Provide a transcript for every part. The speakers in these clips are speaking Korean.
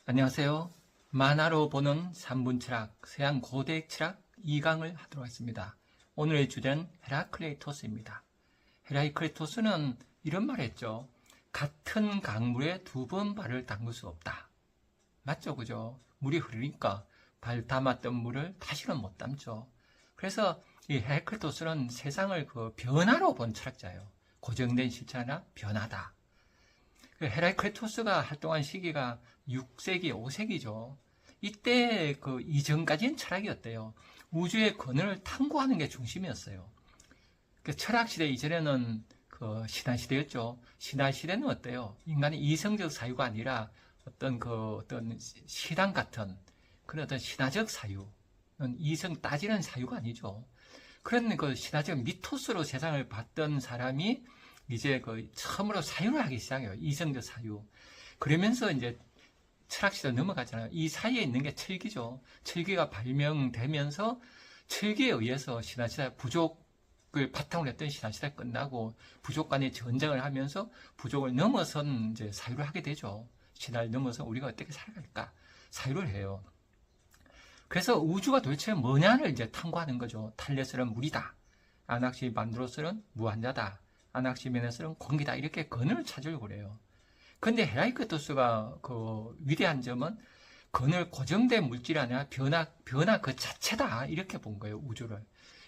안녕하세요. 만화로 보는 산문철학, 서양 고대 철학 2강을 하도록 하겠습니다. 오늘의 주제는 헤라클레이토스입니다. 헤라클레이토스는 이런 말을 했죠. 같은 강물에 두 번 발을 담글 수 없다. 맞죠? 그죠? 물이 흐르니까 발 담았던 물을 다시는 못 담죠. 그래서 이 헤라클레이토스는 세상을 변화로 본 철학자예요. 고정된 실체나 변화다. 헤라클레이토스가 활동한 시기가 6세기, 5세기죠. 이때 이전까지는 철학이 어때요? 우주의 근원을 탐구하는 게 중심이었어요. 철학시대 이전에는 신화시대였죠. 신화시대는 어때요? 인간의 이성적 사유가 아니라 어떤 신앙 같은 그런 어떤 신화적 사유, 이성 따지는 사유가 아니죠. 그런 신화적 미토스로 세상을 봤던 사람이 이제 처음으로 사유를 하기 시작해요. 이성적 사유. 그러면서 이제 철학시대 넘어가잖아요. 이 사이에 있는 게 철기죠. 철기가 발명되면서 철기에 의해서 신화시대 부족을 바탕으로 했던 신화시대 끝나고 부족 간의 전쟁을 하면서 부족을 넘어선 이제 사유를 하게 되죠. 신화를 넘어서 우리가 어떻게 살아갈까? 사유를 해요. 그래서 우주가 도대체 뭐냐를 이제 탐구하는 거죠. 탈레스는 물이다. 아낙시만드로스는 무한자다. 아낙시메네스는 공기다. 이렇게 근원을 찾으려고 그래요. 근데 헤라클레이토스가 위대한 점은 근원 고정된 물질이 아니라 변화 그 자체다. 이렇게 본 거예요. 우주를.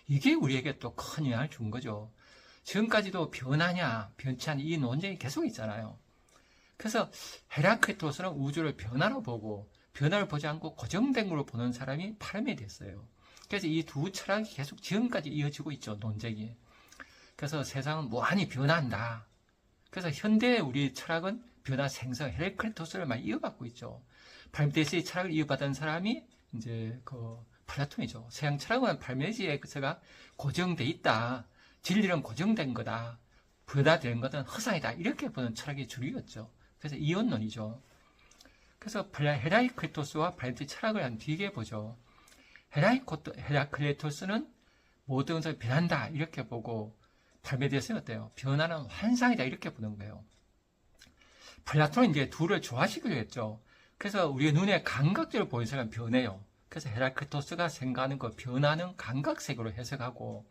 이게 우리에게 또 큰 영향을 준 거죠. 지금까지도 변하냐 변치 않냐 이 논쟁이 계속 있잖아요. 그래서 헤라클레이토스는 우주를 변화로 보고 변화를 보지 않고 고정된 걸로 보는 사람이 파르메데스예요. 그래서 이 두 철학이 계속 지금까지 이어지고 있죠. 논쟁이. 그래서 세상은 무한히 변화한다. 그래서 현대 우리 철학은 변화 생성, 헤라클레이토스를 많이 이어받고 있죠. 발메데스의 철학을 이어받은 사람이 이제 플라톤이죠. 서양 철학은 발메데스가 고정돼 있다. 진리는 고정된 거다. 변화된 것은 허상이다. 이렇게 보는 철학이 주류였죠. 그래서 이원론이죠. 그래서 헤라클레이토스와 발메데스 철학을 한 뒤에 보죠. 헤라클레이토스는 모든 것을 변한다. 이렇게 보고 발메데스는 어때요? 변화는 환상이다. 이렇게 보는 거예요. 플라톤은 이제 둘을 조화시키려 했죠. 그래서 우리의 눈에 감각적으로 보이는 사람은 변해요. 그래서 헤라클레이토스가 생각하는 변화는 감각색으로 해석하고,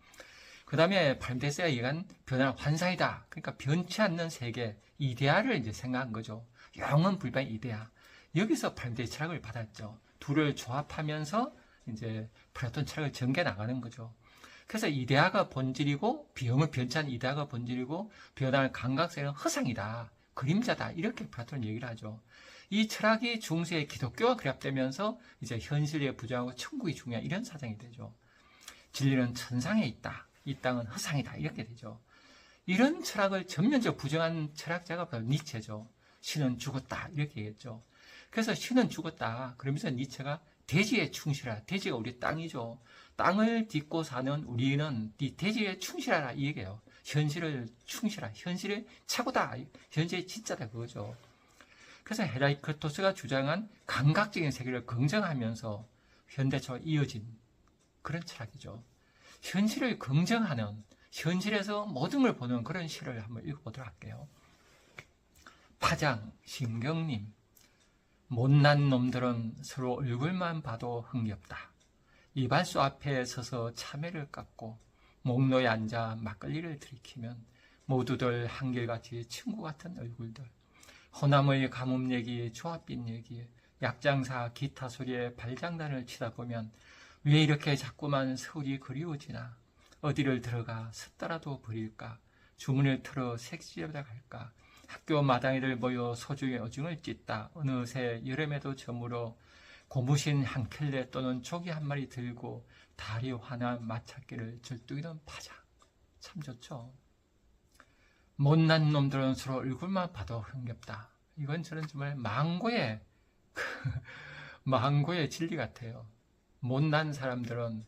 그 다음에 발메데스가 얘기한 변화는 환상이다. 그러니까 변치 않는 세계, 이데아를 이제 생각한 거죠. 영원 불변의 이데아. 여기서 발메데스 철학을 받았죠. 둘을 조합하면서 이제 플라톤 철학을 전개 나가는 거죠. 그래서 이데아가 본질이고 비용을 변치 않은 이데아가 본질이고 변화는 감각색은 허상이다. 그림자다. 이렇게 플라톤은 얘기를 하죠. 이 철학이 중세의 기독교와 결합되면서 이제 현실에 부정하고 천국이 중요한 이런 사상이 되죠. 진리는 천상에 있다. 이 땅은 허상이다. 이렇게 되죠. 이런 철학을 전면적으로 부정한 철학자가 바로 니체죠. 신은 죽었다. 이렇게 얘기했죠. 그래서 신은 죽었다. 그러면서 니체가 대지에 충실하라. 대지가 우리 땅이죠. 땅을 딛고 사는 우리는 이 대지에 충실하라. 이 얘기예요. 현실을 충실하라. 현실의 최고다. 현실이 진짜다. 그거죠. 그래서 헤라클레이토스가 주장한 감각적인 세계를 긍정하면서 현대처럼 이어진 그런 철학이죠. 현실을 긍정하는, 현실에서 모든 걸 보는 그런 시를 한번 읽어보도록 할게요. 파장, 신경님. 못난 놈들은 서로 얼굴만 봐도 흥겹다. 이발소 앞에 서서 참외를 깎고 목로에 앉아 막걸리를 들이키면 모두들 한결같이 친구 같은 얼굴들. 호남의 가뭄 얘기, 조합빛 얘기, 약장사 기타 소리에 발장단을 치다 보면 왜 이렇게 자꾸만 서울이 그리워지나. 어디를 들어가 습더라도 버릴까. 주문을 틀어 색시에다 갈까. 학교 마당이를 모여 소중의 어중을 찢다. 어느새 여름에도 저물어 고무신 한 켤레 또는 조기 한 마리 들고 다리 환한 마차길을 절뚝이던 파장. 참 좋죠. 못난 놈들은 서로 얼굴만 봐도 흥겹다. 이건 저는 정말 망고의 진리 같아요. 못난 사람들은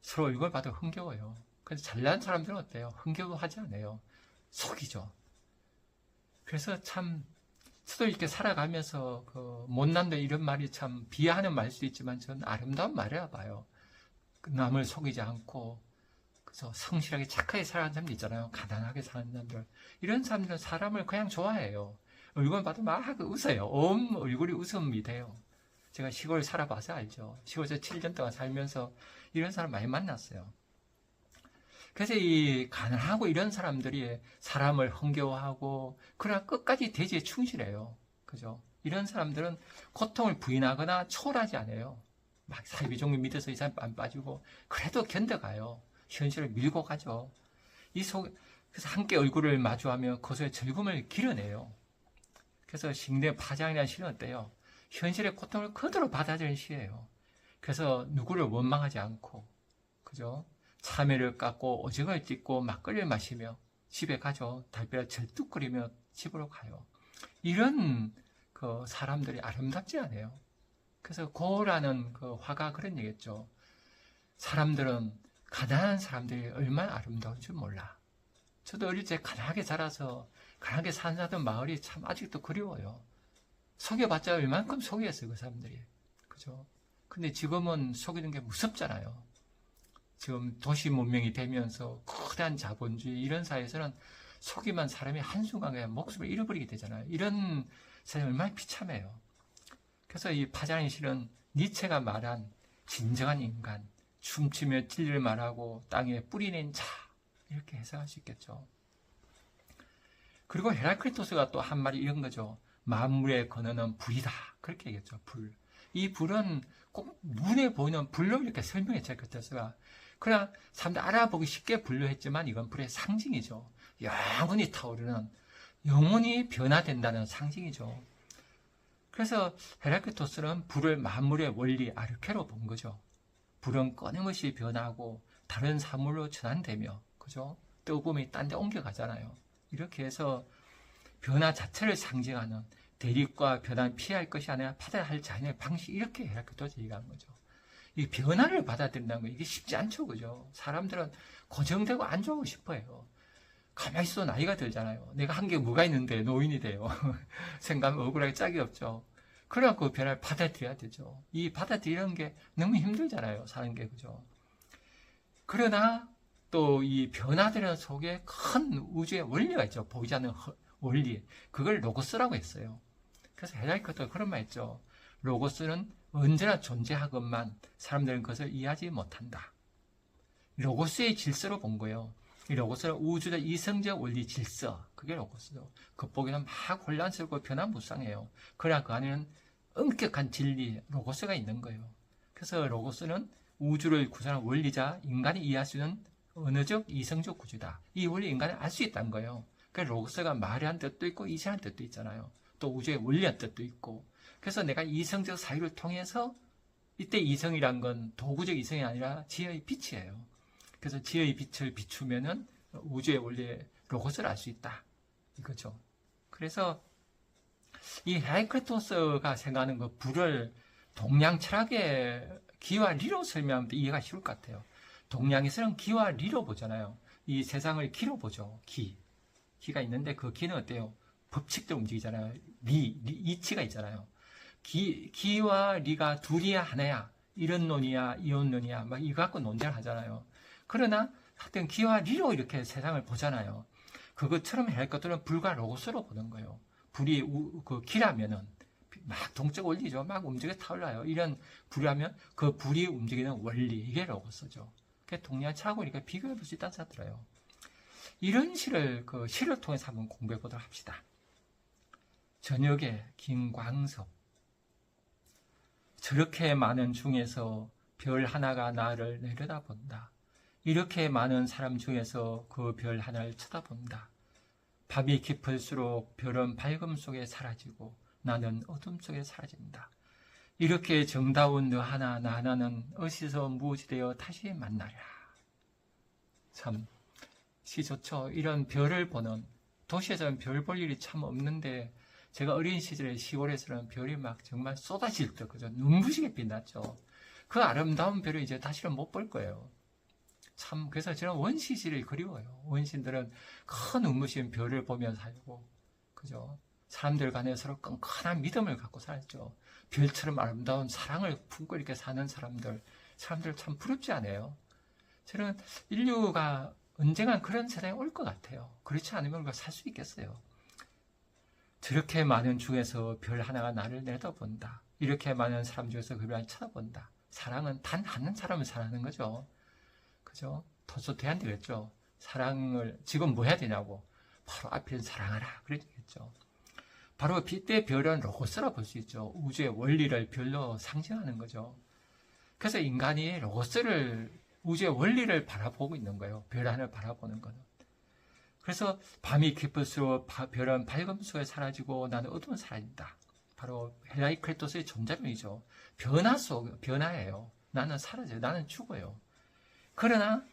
서로 얼굴 봐도 흥겨워요. 그래서 잘난 사람들은 어때요? 흥겨워하지 않아요. 속이죠. 그래서 참 저도 이렇게 살아가면서 못난다 이런 말이 참 비하하는 말일 수도 있지만 저는 아름다운 말이라 봐요. 남을 속이지 않고 그래서 성실하게 착하게 살아가는 사람들 있잖아요. 가난하게 사는 사람들. 이런 사람들은 사람을 그냥 좋아해요. 얼굴 봐도 막 웃어요. 온 얼굴이 웃음이 돼요. 제가 시골 살아봐서 알죠. 시골에서 7년 동안 살면서 이런 사람 많이 만났어요. 그래서 이 가난하고 이런 사람들이 사람을 흥겨워하고 그러나 끝까지 대지에 충실해요. 그죠? 이런 사람들은 고통을 부인하거나 초월하지 않아요. 막 사이비 종교 믿어서 이 사람 안 빠지고 그래도 견뎌가요. 현실을 밀고 가죠. 그래서 함께 얼굴을 마주하며 거기서 즐거움을 길어내요. 그래서 식내 파장이라는 시는 어때요? 현실의 고통을 그대로 받아들이는 시예요. 그래서 누구를 원망하지 않고, 그죠? 참외를 깎고 오징어를 찢고 막걸리를 마시며 집에 가죠. 달걀을 절뚝거리며 집으로 가요. 이런 그 사람들이 아름답지 않아요. 그래서 고라는 그 화가 그런 얘기했죠. 사람들은 가난한 사람들이 얼마나 아름다운 줄 몰라. 저도 어릴 때 가난하게 자라서 가난하게 사는 마을이 참 아직도 그리워요. 속여봤자 얼만큼 속였어요, 그 사람들이. 그죠? 근데 지금은 속이는 게 무섭잖아요. 지금 도시 문명이 되면서 커다란 자본주의 이런 사회에서는 속이면 사람이 한순간에 목숨을 잃어버리게 되잖아요. 이런 세상이 얼마나 비참해요. 그래서 이 파자린 시는 니체가 말한 진정한 인간, 춤추며 진리를 말하고 땅에 뿌리낸 자, 이렇게 해석할 수 있겠죠. 그리고 헤라클리토스가 또 한 말이 이런 거죠. 만물의 근원은 불이다. 그렇게 얘기했죠. 불. 이 불은 꼭 눈에 보이는 불로 이렇게 설명했죠. 헤라클리토스가. 그러나 사람들 알아보기 쉽게 불로 했지만 이건 불의 상징이죠. 영원히 타오르는, 영원히 변화된다는 상징이죠. 그래서 헤라클리토스는 불을 만물의 원리 아르케로 본 거죠. 불은 끊임없이 변하고 다른 사물로 전환되며, 그죠? 뜨거움이 딴 데 옮겨가잖아요. 이렇게 해서 변화 자체를 상징하는 대립과 변화를 피할 것이 아니라 받아야 할 자연의 방식, 이렇게 헤라클리토스 얘기한 거죠. 이 변화를 받아들인다는 거 이게 쉽지 않죠, 그죠? 사람들은 고정되고 안 좋고 싶어요. 가만히 있어 나이가 들잖아요. 내가 한 게 뭐가 있는데 노인이 돼요. 생각하면 억울하게 짝이 없죠. 그래야 그 변화를 받아들여야 되죠. 이 받아들이는 게 너무 힘들잖아요, 사는 게, 그죠? 그러나 또 이 변화되는 속에 큰 우주의 원리가 있죠. 보이지 않는 원리. 그걸 로고스라고 했어요. 그래서 헤라클리토스가 그런 말 했죠. 로고스는 언제나 존재하건만 사람들은 그것을 이해하지 못한다. 로고스의 질서로 본 거예요. 이 로고스는 우주적 이성적 원리 질서, 그게 로고스죠. 겉보기는 막 혼란스럽고 변화무쌍해요. 그러나 그 안에는 엄격한 진리, 로고스가 있는 거예요. 그래서 로고스는 우주를 구성하는 원리자, 인간이 이해할 수 있는 언어적 이성적 구조다. 이 원리 인간이 알 수 있다는 거예요. 그래서 로고스가 말의 한 뜻도 있고 이성한 뜻도 있잖아요. 또 우주의 원리한 뜻도 있고. 그래서 내가 이성적 사유를 통해서 이때 이성이란 건 도구적 이성이 아니라 지혜의 빛이에요. 그래서 지혜의 빛을 비추면은 우주의 원리의 로고스를 알 수 있다. 이거죠. 그래서 이 헤라클리토스가 생각하는 그 불을 동양 철학의 기와 리로 설명하면 이해가 쉬울 것 같아요. 동양에서는 기와 리로 보잖아요. 이 세상을 기로 보죠. 기가 있는데 그 기는 어때요? 법칙대로 움직이잖아요. 이치가 있잖아요. 기와 리가 둘이야 하나야. 이런론이야 이혼론이야 막 이거 갖고 논쟁을 하잖아요. 그러나 하여튼 기와 리로 이렇게 세상을 보잖아요. 그것처럼 헤라클리토스는 불과 로고스로 보는 거예요. 불이 그 기라면은 막 동적 원리죠. 막 움직여 타올라요. 이런 불이라면 그 불이 움직이는 원리, 이게 로고스죠. 그래서 동양 철학을 이렇게 비교해 볼 수 있다는 생각 들어요. 이런 시를 통해서 한번 공부해 보도록 합시다. 저녁에 김광섭. 저렇게 많은 중에서 별 하나가 나를 내려다본다. 이렇게 많은 사람 중에서 그 별 하나를 쳐다본다. 밤이 깊을수록 별은 밝음 속에 사라지고 나는 어둠 속에 사라진다. 이렇게 정다운 너 하나 나 하나는 어디서 무엇이 되어 다시 만나랴. 참 시 좋죠. 이런 별을 보는, 도시에서는 별 볼 일이 참 없는데 제가 어린 시절에 시골에서는 별이 막 정말 쏟아질 때 그죠, 눈부시게 빛났죠. 그 아름다운 별을 이제 다시는 못 볼 거예요. 참 그래서 저는 원시시를 그리워요. 원시들은 큰 눈부신 별을 보며 살고, 그죠? 사람들 간에 서로 끈끈한 믿음을 갖고 살죠. 별처럼 아름다운 사랑을 품고 이렇게 사는 사람들 참 부럽지 않아요? 저는 인류가 언젠간 그런 세상에 올 것 같아요. 그렇지 않으면 우리가 살 수 있겠어요? 저렇게 많은 중에서 별 하나가 나를 내다본다. 이렇게 많은 사람 중에서 그 별을 쳐다본다. 사랑은 단 한 사람을 사랑하는 거죠. 그죠? 더 돼야 되겠죠. 사랑을 지금 뭐 해야 되냐고. 바로 앞에 사랑하라. 그래야 되겠죠. 바로 이때 별은 로고스라 볼 수 있죠. 우주의 원리를 별로 상징하는 거죠. 그래서 인간이 로고스를 우주의 원리를 바라보고 있는 거예요. 별 하나를 바라보는 거는. 그래서 밤이 깊을수록 별은 밝음 속에 사라지고 나는 어둠은 사라진다. 바로 헤라이클토스의 존재론이죠. 변화예요. 나는 사라져요. 나는 죽어요. 그러나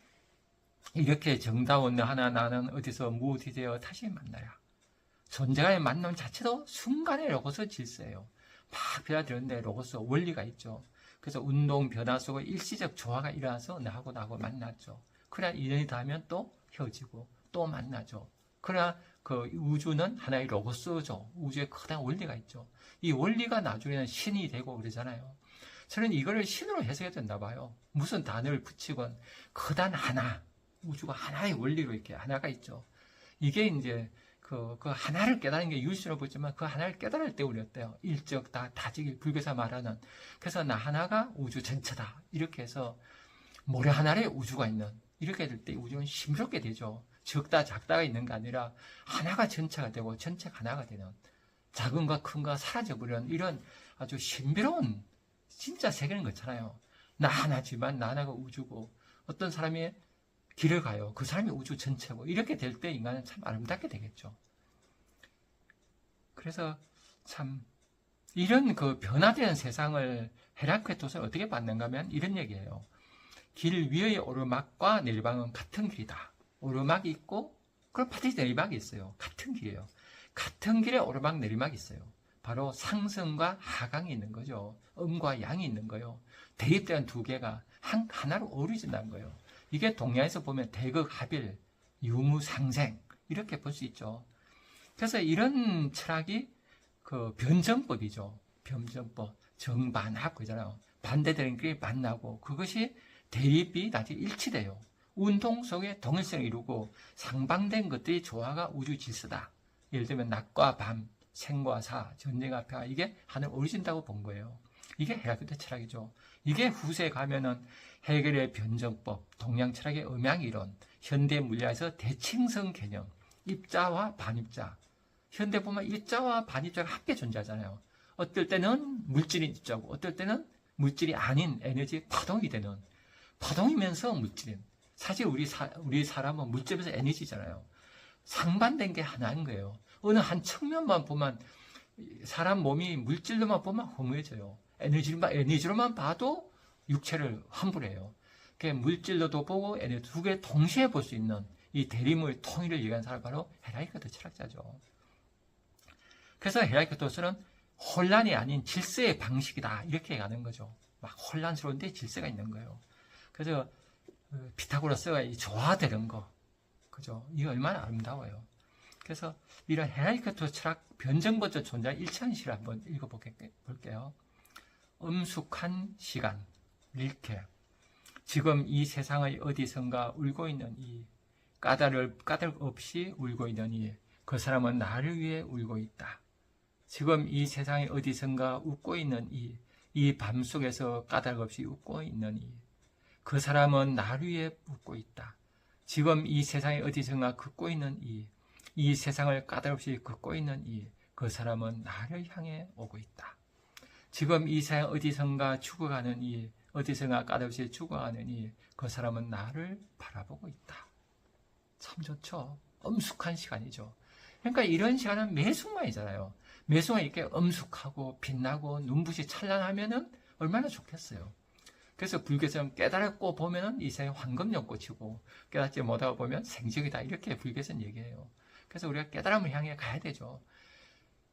이렇게 정다운 하나 나는 어디서 무엇이 되어 다시 만나야. 존재와의 만남 자체도 순간의 로고스 질서예요. 막 변화되는데 로고스 원리가 있죠. 그래서 운동 변화 속에 일시적 조화가 일어나서 나하고 만나죠. 그래야 인연이 닿으면 또 헤어지고 또 만나죠. 그러나 그 우주는 하나의 로고스죠. 우주에 커다란 원리가 있죠. 이 원리가 나중에는 신이 되고 그러잖아요. 저는 이거를 신으로 해석해야 된다 봐요. 무슨 단어를 붙이건 커다란 하나, 우주가 하나의 원리로 이렇게 하나가 있죠. 이게 이제 그 하나를 깨달은 게 유일신으로 보지만 그 하나를 깨달을 때 우리였대요. 일적 다지기 불교에서 말하는. 그래서 나 하나가 우주 전체다. 이렇게 해서 모래 하나에 우주가 있는. 이렇게 될 때 우주는 신비롭게 되죠. 적다 작다가 있는 게 아니라 하나가 전체가 되고 전체가 하나가 되는, 작은 거 큰 거 사라져버리는 이런 아주 신비로운 진짜 세계는 거잖아요. 나 하나지만 나 하나가 우주고, 어떤 사람이 길을 가요. 그 사람이 우주 전체고, 이렇게 될 때 인간은 참 아름답게 되겠죠. 그래서 참 이런 그 변화되는 세상을 헤라클토스는 어떻게 봤는가 하면 이런 얘기예요. 길 위의 오르막과 내리막은 같은 길이다. 오르막이 있고 그럼 반드시 내리막이 있어요. 같은 길이에요. 같은 길에 오르막 내리막이 있어요. 바로 상승과 하강이 있는 거죠. 음과 양이 있는 거예요. 대립되는 두 개가 하나로 어우러진다는 거예요. 이게 동양에서 보면 대극합일, 유무상생 이렇게 볼 수 있죠. 그래서 이런 철학이 그 변정법이죠. 변정법, 정반합 그잖아요. 반대되는 게 만나고 그것이 대립이 나중에 일치돼요. 운동 속에 동일성을 이루고 상반된 것들이 조화가 우주 질서다. 예를 들면 낮과 밤, 생과 사, 전쟁과 평화, 이게 하나로 어우러진다고 본 거예요. 이게 헤라클토 철학이죠. 이게 후세에 가면은 헤겔의 변정법, 동양 철학의 음양이론, 현대 물리학에서 대칭성 개념, 입자와 반입자. 현대 보면 입자와 반입자가 함께 존재하잖아요. 어떨 때는 물질이 입자고, 어떨 때는 물질이 아닌 에너지 파동이 되는, 파동이면서 물질인. 사실 우리 사람은 물질에서 에너지잖아요. 상반된 게 하나인 거예요. 어느 한 측면만 보면 사람 몸이 물질로만 보면 허무해져요. 에너지로만 봐도 육체를 환불해요. 물질로도 보고 에너지 두 개 동시에 볼 수 있는 이 대립의 통일을 얘기하는 사람이 바로 헤라이클토 철학자죠. 그래서 헤라이클토스는 혼란이 아닌 질서의 방식이다 이렇게 얘기하는 거죠. 막 혼란스러운데 질서가 있는 거예요. 그래서 피타고라스가 이 조화되는 거, 그죠? 이게 얼마나 아름다워요. 그래서 이런 헤라이클토 철학 변정법적 존재 일치하는 시를 한번 읽어볼게요. 엄숙한 시간, 릴케. 지금 이 세상의 어디선가 울고 있는 이 까닭 없이 울고 있는 그 사람은 나를 위해 울고 있다. 지금 이 세상의 어디선가 웃고 있는 이 밤 속에서 까닭 없이 웃고 있는 그 사람은 나를 위해 웃고 있다. 지금 이 세상의 어디선가 긋고 있는 이 세상을 까닭없이 긋고 있는 그 사람은 나를 향해 오고 있다. 지금 이 세상 어디선가 죽어가는 어디선가 까닭없이 죽어가는 그 사람은 나를 바라보고 있다. 참 좋죠. 엄숙한 시간이죠. 그러니까 이런 시간은 매 순간이잖아요. 매 순간 이렇게 엄숙하고 빛나고 눈부시 찬란하면은 얼마나 좋겠어요. 그래서 불교에서는 깨달았고 보면은 이 세상에 황금연꽃이고 깨닫지 못하고 보면 생적이다. 이렇게 불교에서는 얘기해요. 그래서 우리가 깨달음을 향해 가야 되죠.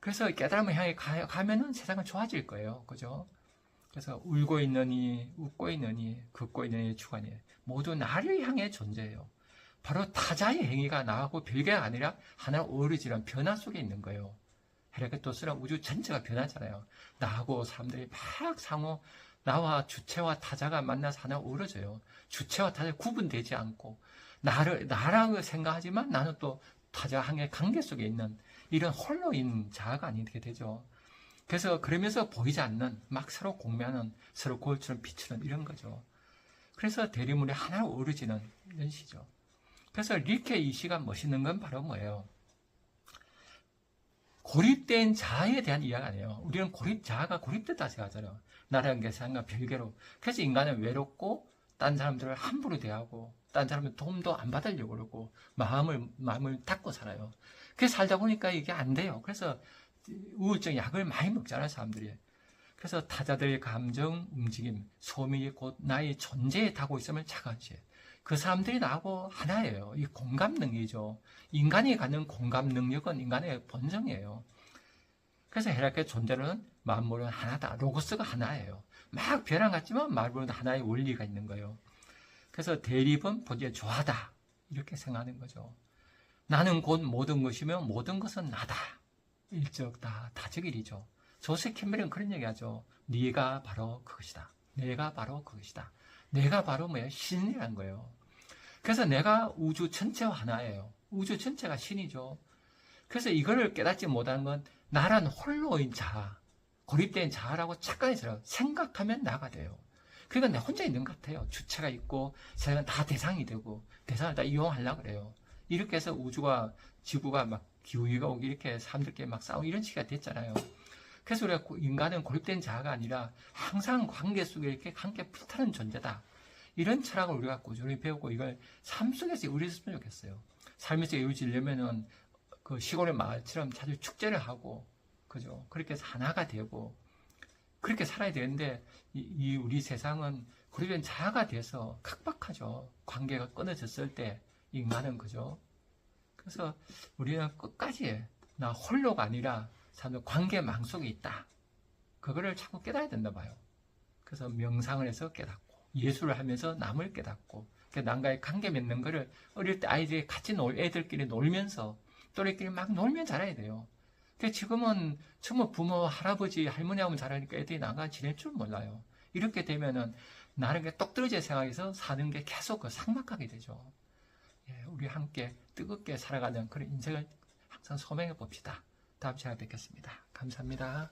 그래서 깨달음을 향해 가면은 세상은 좋아질 거예요. 그죠? 그래서 울고 있느니, 웃고 있느니, 긋고 있느니, 주관이 모두 나를 향해 존재해요. 바로 타자의 행위가 나하고 별개가 아니라 하나로 어우러지는 변화 속에 있는 거예요. 헤라클토스는 우주 전체가 변하잖아요. 나하고 사람들이 막 상호, 나와 주체와 타자가 만나서 하나 어우러져요. 주체와 타자가 구분되지 않고 나라고 생각하지만 나는 또 타자와 관계 속에 있는 이런 홀로인 자아가 아니게 되죠. 그래서 그러면서 보이지 않는 막 서로 공유하는 서로 거울처럼 비추는 이런 거죠. 그래서 대리문이 하나로 어우러지는 이런 시죠. 그래서 이렇게 이 시가 멋있는 건 바로 뭐예요? 고립된 자아에 대한 이야기가 아니에요. 우리는 자아가 고립됐다 생각하잖아요. 나라는 게 세상과 별개로. 그래서 인간은 외롭고 딴 사람들을 함부로 대하고 딴 사람은 도움도 안 받으려고 그러고 마음을 닫고 살아요. 그래서 살다 보니까 이게 안 돼요. 그래서 우울증 약을 많이 먹잖아요, 사람들이. 그래서 타자들의 감정, 움직임, 소민이 곧 나의 존재에 타고 있으면 자각지. 그 사람들이 나하고 하나예요. 이 공감 능력이죠. 인간이 갖는 공감 능력은 인간의 본성이에요. 그래서 헤라클의 존재는 만물은 하나다. 로고스가 하나예요. 막 변화 같지만 만물은 하나의 원리가 있는 거예요. 그래서 대립은 보기에 좋아하다. 이렇게 생각하는 거죠. 나는 곧 모든 것이며 모든 것은 나다. 일적다. 다적일이죠. 조세 캠벨은 그런 얘기하죠. 네가 바로 그것이다. 내가 바로 그것이다. 내가 바로 뭐예요? 신이란 거예요. 그래서 내가 우주 전체와 하나예요. 우주 전체가 신이죠. 그래서 이거를 깨닫지 못하는 건 나란 홀로인 자아, 고립된 자아라고 착각해서 생각하면 나가 돼요. 그러니까 내 혼자 있는 것 같아요. 주체가 있고 세상은 다 대상이 되고 대상을 다 이용하려고 그래요. 이렇게 해서 우주가 지구가 막 기후위기가 오기 이렇게 사람들끼리 막 싸우고 이런 식이 됐잖아요. 그래서 우리가 인간은 고립된 자아가 아니라 항상 관계 속에 이렇게 함께 불타는 존재다. 이런 철학을 우리가 꾸준히 배우고 이걸 삶 속에서 우리했으면 좋겠어요. 삶에서 이루어지려면은 그 시골의 마을처럼 자주 축제를 하고, 그죠? 그렇게 해서 하나가 되고, 그렇게 살아야 되는데, 우리 세상은 고립된 자아가 돼서 각박하죠. 관계가 끊어졌을 때, 인간은 그죠? 그래서 우리는 끝까지 나 홀로가 아니라 사람들 관계망 속에 있다. 그거를 자꾸 깨달아야 된다 봐요. 그래서 명상을 해서 깨닫고 예술을 하면서 남을 깨닫고 남과의 관계 맺는 거를 어릴 때 아이들이 같이 애들끼리 놀면서 또래끼리 막 놀면 잘해야 돼요. 근데 지금은 정말 부모, 할아버지, 할머니하고 잘하니까 애들이 나가 지낼 줄 몰라요. 이렇게 되면은 나는 게 똑떨어져 생각해서 사는 게 계속 그 삭막하게 되죠. 예, 우리 함께 뜨겁게 살아가는 그런 인생을 항상 소명해 봅시다. 다음 시간에 뵙겠습니다. 감사합니다.